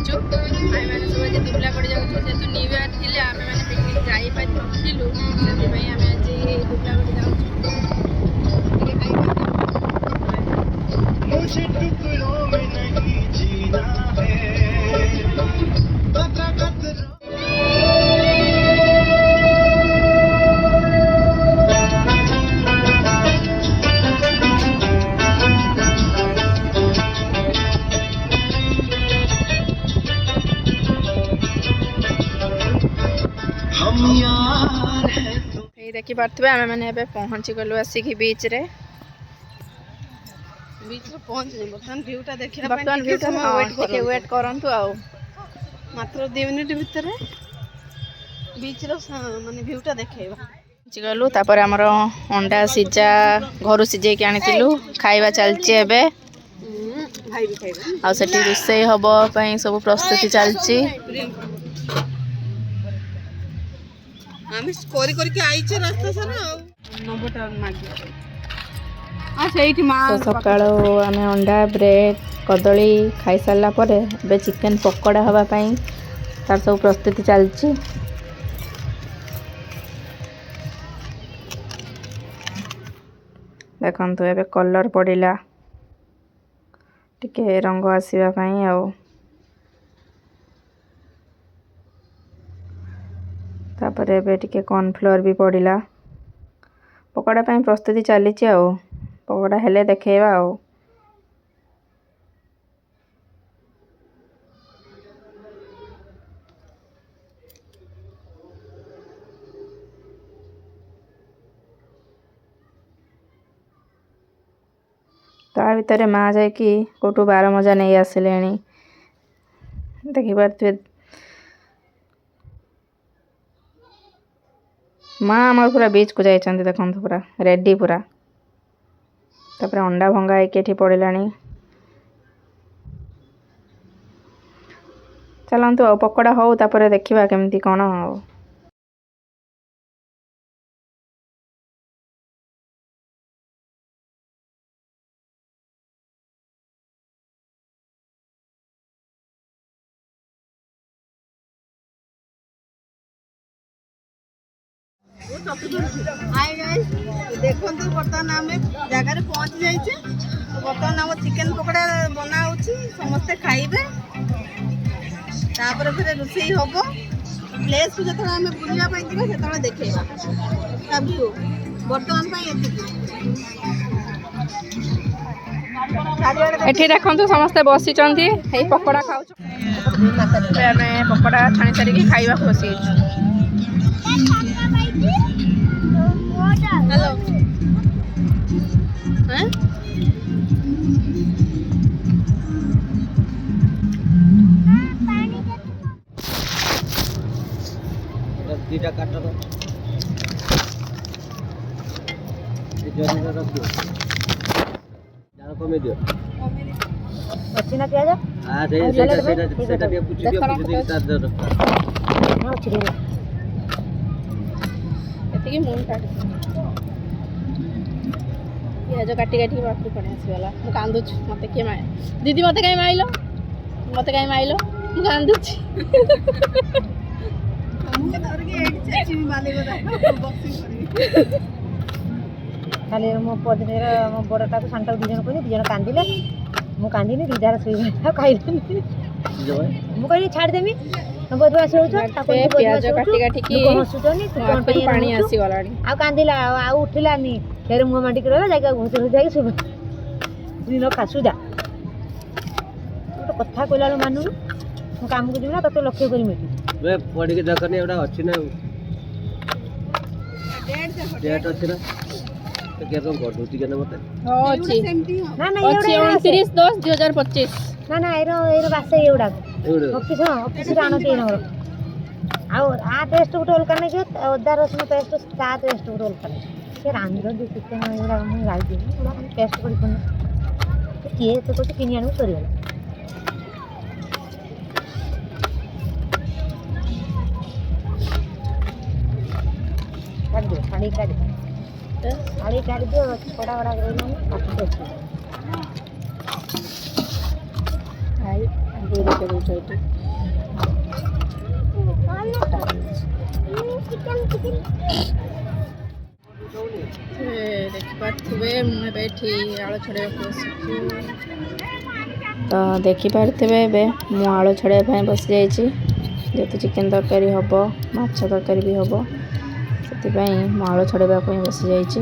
जाऊँ आम मैंने सब आज दुबलागढ़ जाऊँ जेहतु न्यू इयर थी आम मैंने पिकनिक जाइलु से आम आज दुबलागढ़ जाऊँ देखी पारे आम मैंने पहुँची गलु आसिक बीच रे बर्तमान व्यूटा देखिए बर्तमान वेट करंतु आ मात्र 2 मिनिट भितर बीच रो माने व्यूटा देखेबा गलु तापर आमर अंडा सिजा घर सिझे आनी खाइबा चलची एबे भाई भी खाइबा आ सेठी रोसई हबो पई सब प्रस्तुति चलची आम कोरी कोरी के आइचे रास्ता सारा नबटा मागिया तो सकाळो आम अंडा ब्रेड कदली खाई सारा पर बे चिकेन पकोड़ा हवा पाई तार सब प्रस्तुति चलची देखंतु एबे कलर पड़िला टिके रंग आसीबा पाई आ तापर एबे टिके कॉर्नफ्लोर भी पड़िला पकोड़ा पाई प्रस्तुति चलीची आ पकोड़ा हेले देखेबा आ ता भितर माँ जाकि कौटू 12 मजा नहीं आसिले देखी पारे माँ आमर पूरा बीच को जाइए देखो पूरा रेडी पूरा तापर अंडा भंगा होके पड़िला चलतु आ पकोड़ा हो तापर देखा केमती कौन हाय गाइस देखो तो बर्तमान आम जगार पहुँच जाइए बर्तमान आम चिकेन पकोड़ा बना समस्ते खाइबे तापर फिर रोसई हम प्लेस को जो आम बुलापी जीवा से देखा व्यू बर्तमान एठी देखंतु समस्ते बसिचंती हे पकोड़ा खाउ पकोड़ा छाणी सारिकी खाइबा बसी हेलो हैं दीटा काट दो जरी रख दो जानो कमे दियो अच्छी ना प्याज हां सेटा के पूछ दियो पूछ दे तार दो हां छिरे एतिकी मून काट पियाज काटी काटी बापू पड़े आसीगला मु कांदुछ मते के माय दीदी मते काई माइलो मु कांदुछ खाली मो पदनेर मो बड़टा को सांटा दि जन को दि जन कांदिले मु कांदिनी दीदार सुई खाइले मु कहि छाड़ देमी बदवा सोच पियाज काटी काटी की हसुचनी तू पानी आसी गलानी आ कांदिला आ उठिलानी फेर मुह माटी करला जागा घुसर जाई सुब दिन खासुदा तो कथा कहला मानु मु काम को दिना तते लक्ष्य करी मेटी वे पड़ी के देखनी एटा अछि ना डेट अछि ना तो के रंग कर दूती केना मते हो अछि ना ना एटा 29/10/2025 ना एरो बासे एउडा ऑफिस आनती नवर आ टेस्ट गुटे अलका नहीं जो अदा रसुन पेस्ट ता टेस्ट गुटे अलका नहीं से रांधो दे चिकन एउडा मु गाई दे टेस्ट करी कोन किए तो कुछ किनी आनु करियो काट दो साड़ी काट दो छोड़ा बड़ा कर काट दो आई दे दे ଦେଖିପାରୁଥିବେ ମୁଁ ଏବେ ଏଠି ଆଳୁ ଛଡ଼େଇବାକୁ ବସିଛି। ତ ଦେଖିପାରୁଥିବେ ଏବେ ମୁଁ ଆଳୁ ଛଡ଼େଇବା ପାଇଁ ବସିଯାଇଛି। ଯେହେତୁ ଚିକେନ୍ ତରକାରୀ ହେବ, ମାଛ ତରକାରୀ ବି ହେବ, ସେଥିପାଇଁ ମୁଁ ଆଳୁ ଛଡ଼େଇବା ପାଇଁ ବସିଯାଇଛି।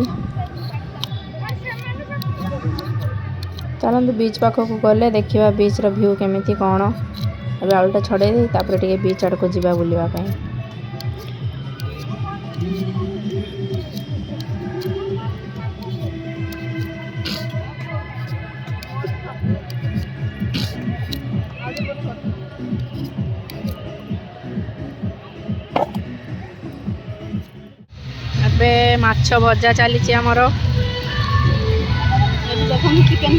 ଚାଲନ୍ତୁ ବିଚ୍ ପାଖକୁ ଗଲେ ଦେଖିବା ବିଚ୍ର ଭ୍ୟୁ କେମିତି କ'ଣ। ଏବେ ଆଳୁଟା ଛଡ଼େଇ ଦେଇ ତାପରେ ଟିକେ ବିଚ୍ ଆଡ଼କୁ ଯିବା ବୁଲିବା ପାଇଁ। ଏବେ ମାଛ ଭଜା ଚାଲିଛି ଆମର। ଦେଖନ୍ତୁ ଚିକେନ୍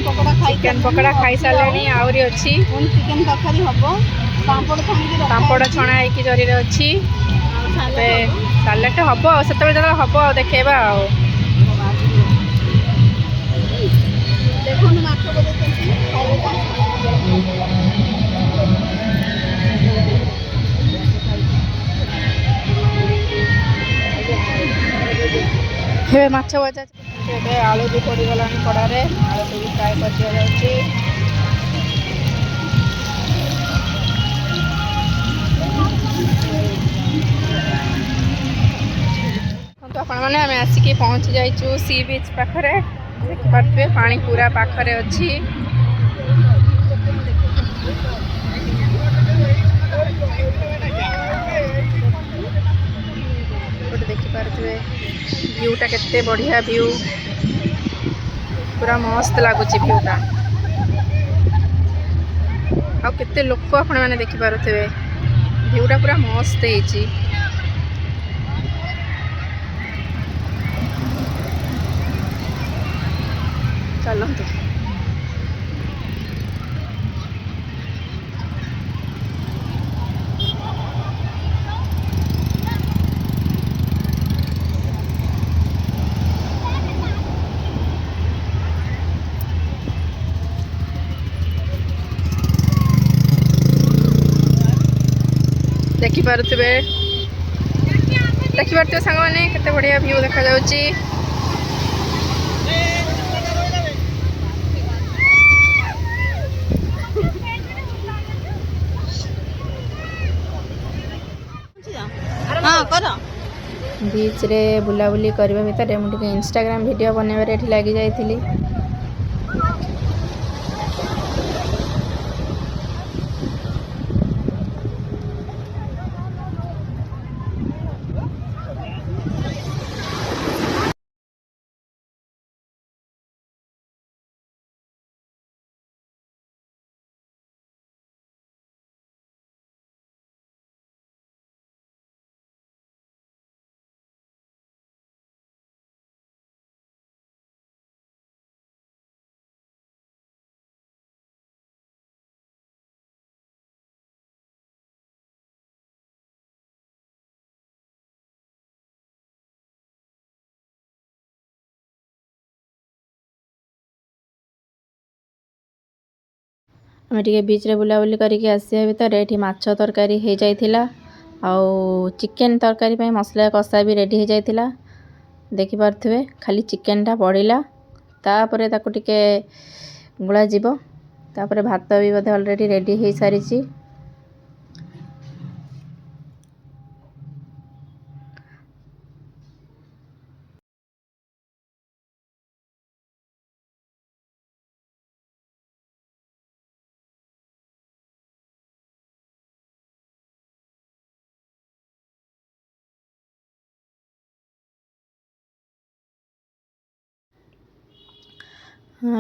ପକୋଡ଼ା ଖାଇସାରିଲେଣି, ଆହୁରି ଅଛି। ପୁଣି ଚିକେନ୍ ତରକାରୀ ହେବ। ପାମ୍ପଡ଼ ଛଣା ହେଇକି ଜରିରେ ଅଛି। ଏବେ ସାଲାଡ୍ ହେବ ଆଉ ସେତେବେଳେ ଯେତେବେଳେ ହେବ ଆଉ ଦେଖେଇବା ଆଉ। ଦେଖନ୍ତୁ ମାଛ ବଜେଇଛନ୍ତି। ଏବେ ମାଛ ଭଜା, ଏବେ ଆଳୁ ବି ପଡ଼ିଗଲାଣି କଡ଼ାରେ, ଆଳୁ ବି ଫ୍ରାଏ କରିଦିଆଯାଉଛି। ଆପଣମାନେ ଆମେ ଆସିକି ପହଞ୍ଚି ଯାଇଛୁ ସି ବିଚ୍ ପାଖରେ। ଦେଖିପାରୁଥିବେ ପାଣି ପୁରା ପାଖରେ ଅଛି। ଗୋଟେ ଦେଖିପାରୁଥିବେ ଭ୍ୟୁଟା କେତେ ବଢ଼ିଆ ଭ୍ୟୁ, ପୁରା ମସ୍ତ ଲାଗୁଛି ଭ୍ୟୁଟା। ଆଉ କେତେ ଲୋକ ଆପଣମାନେ ଦେଖିପାରୁଥିବେ, ଭ୍ୟୁଟା ପୁରା ମସ୍ତ ହେଇଛି। ଚାଲନ୍ତୁ। ଦେଖିପାରୁଥିବେ ସାଙ୍ଗମାନେ କେତେ ବଢ଼ିଆ ଭ୍ୟୁ ଦେଖାଯାଉଛି। ବିଚ୍ରେ ବୁଲାବୁଲି କରିବା ଭିତରେ ମୁଁ ଟିକେ ଇନଷ୍ଟାଗ୍ରାମ ଭିଡ଼ିଓ ବନେଇବାରେ ଏଠି ଲାଗି ଯାଇଥିଲି। ଆମେ ଟିକେ ବିଚ୍ରେ ବୁଲାବୁଲି କରିକି ଆସିବା ଭିତରେ ଏଠି ମାଛ ତରକାରୀ ହେଇଯାଇଥିଲା, ଆଉ ଚିକେନ୍ ତରକାରୀ ପାଇଁ ମସଲା କଷା ବି ରେଡ଼ି ହେଇଯାଇଥିଲା। ଦେଖିପାରୁଥିବେ ଖାଲି ଚିକେନ୍ଟା ପଡ଼ିଲା, ତାପରେ ତାକୁ ଟିକେ ଗୋଳାଯିବ। ତାପରେ ଭାତ ବି ବୋଧେ ଅଲରେଡ଼ି ରେଡ଼ି ହେଇସାରିଛି।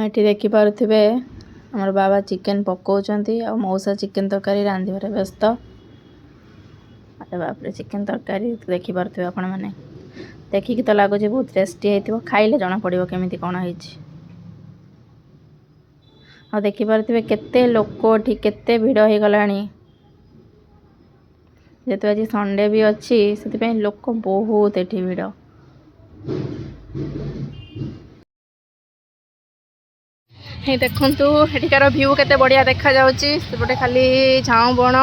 ଏଠି ଦେଖିପାରୁଥିବେ ଆମର ବାବା ଚିକେନ୍ ପକାଉଛନ୍ତି, ଆଉ ମଉସା ଚିକେନ୍ ତରକାରୀ ରାନ୍ଧିବାରେ ବ୍ୟସ୍ତ। ଆରେ ବାପରେ, ଚିକେନ୍ ତରକାରୀ ଦେଖିପାରୁଥିବେ ଆପଣମାନେ। ଦେଖିକି ତ ଲାଗୁଛି ବହୁତ ଟେଷ୍ଟି ହେଇଥିବ, ଖାଇଲେ ଜଣାପଡ଼ିବ କେମିତି କ'ଣ ହେଇଛି। ଆଉ ଦେଖିପାରୁଥିବେ କେତେ ଲୋକ ଏଠି, କେତେ ଭିଡ଼ ହେଇଗଲାଣି। ଯେହେତୁ ଆଜି ସଣ୍ଡେ ବି ଅଛି, ସେଥିପାଇଁ ଲୋକ ବହୁତ ଏଠି ଭିଡ଼। हे देखंतु एଠିକାର व्यू केते बढ़िया देखा जाउची। सेपटे खाली झाऊ बण,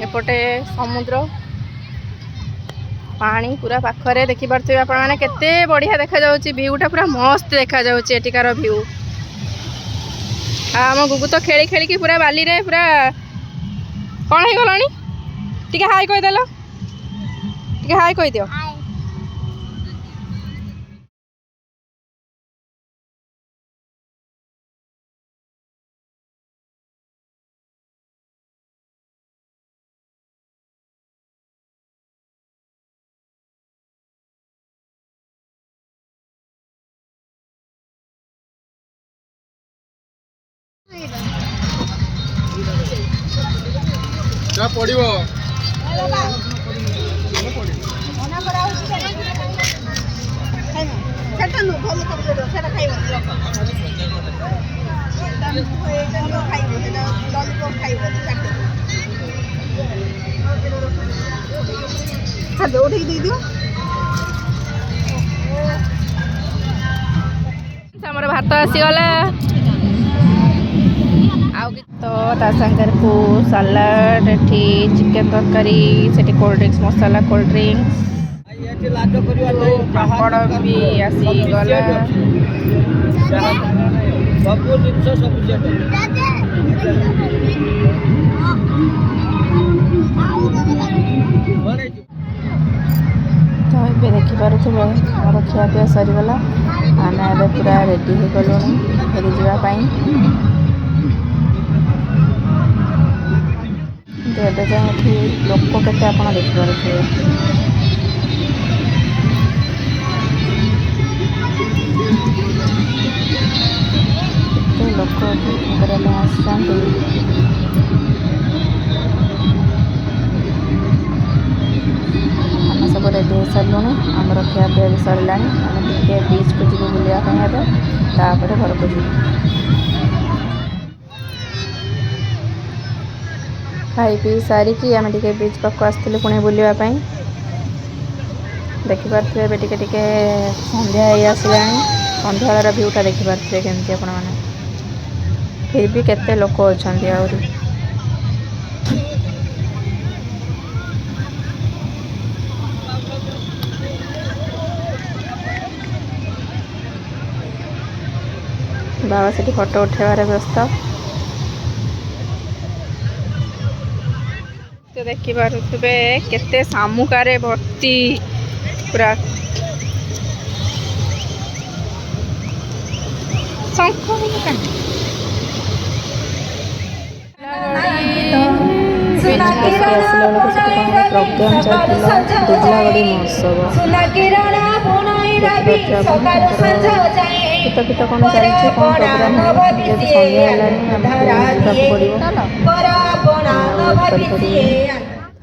एपटे समुद्र। पानी पूरा पाखरे देखि पारथिबे आपण माने केते बढ़िया देखा जाउची व्यूटा पूरा मस्त देखा जाउची एटिकार व्यू आम गुगु तो खेली खेली की पूरा बाली रे पूरा कौन है गलानी टिके हाय कहि देलो टिके हाय कहि दियो क्या पड़िबो हमर भात आसीगला तो तासांगर को सलाड एठी चिकन तरकारी सेठी कोल्ड ड्रिंक्स मसाला कोल्ड ड्रिंक्स पापड़ भी आसीगला सब जिनस सब तो ये देखिपे आम खियापिया सरीगला आम ए पूरा रेडी हो गलुँ फेरी जावाई एबे जाए लोक केते आपण देखिपे लोक आसते सब रेडी हो सारूँ आमर खियापिया भी सरला आम टे बीच को जीव बुलायापे तापर घर को जीव खाई पी सारिकी आम टे बीच पाक आसलु पुणी बुलायापी देखिपे ए टे संध्या आसला संध्या भ्यूटा देखिपे केमती आपण मैंने फिर भी केते लोक अच्छा आहरी बाबा से फोटो उठेबार व्यस्त तो देखि पारुथिबे केते सामुकारे भर्ती पूरा प्रोग्राम चलता दुबलागढ़ी महोत्सव पिता पिता कौन चलছে कौन प्रोग्राम है जब संध्या पड़ो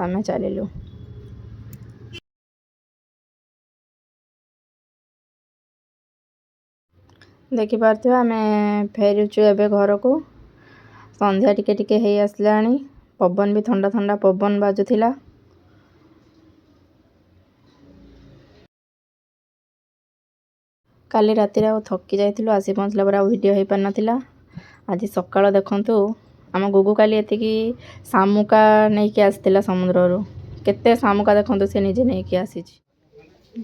आम चलू देखिपे आम फेरुचु एबे घर को संध्या टिके टिके हे आसला पवन भी ठंडा ठंडा पवन बाजुला काली राति थकी जाइलु आसी पहुँचला पर वीडियो हो पार नाला आज सकाळ देखु आम गुगु काली एति शामुका नहीं कि आसला समुद्र केते शामुका देखु से निजे नहीं कि आसी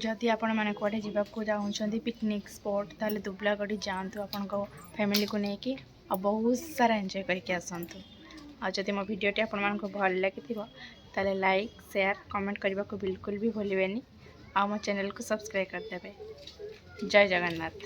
जदि आपण मैंने कड़े जावाक चाहते पिकनिक स्पॉट ताले दुबलागढ़ी जातु आपण फैमिली को लेकिन आ बहुत सारा एंजॉय करके आसतु आदि मो भिडटे आपको भल लगी ताले लाइक शेयर कमेंट करने को बिल्कुल भी भूलें आ मो चैनल को सब्सक्राइब करदे। जय जगन्नाथ।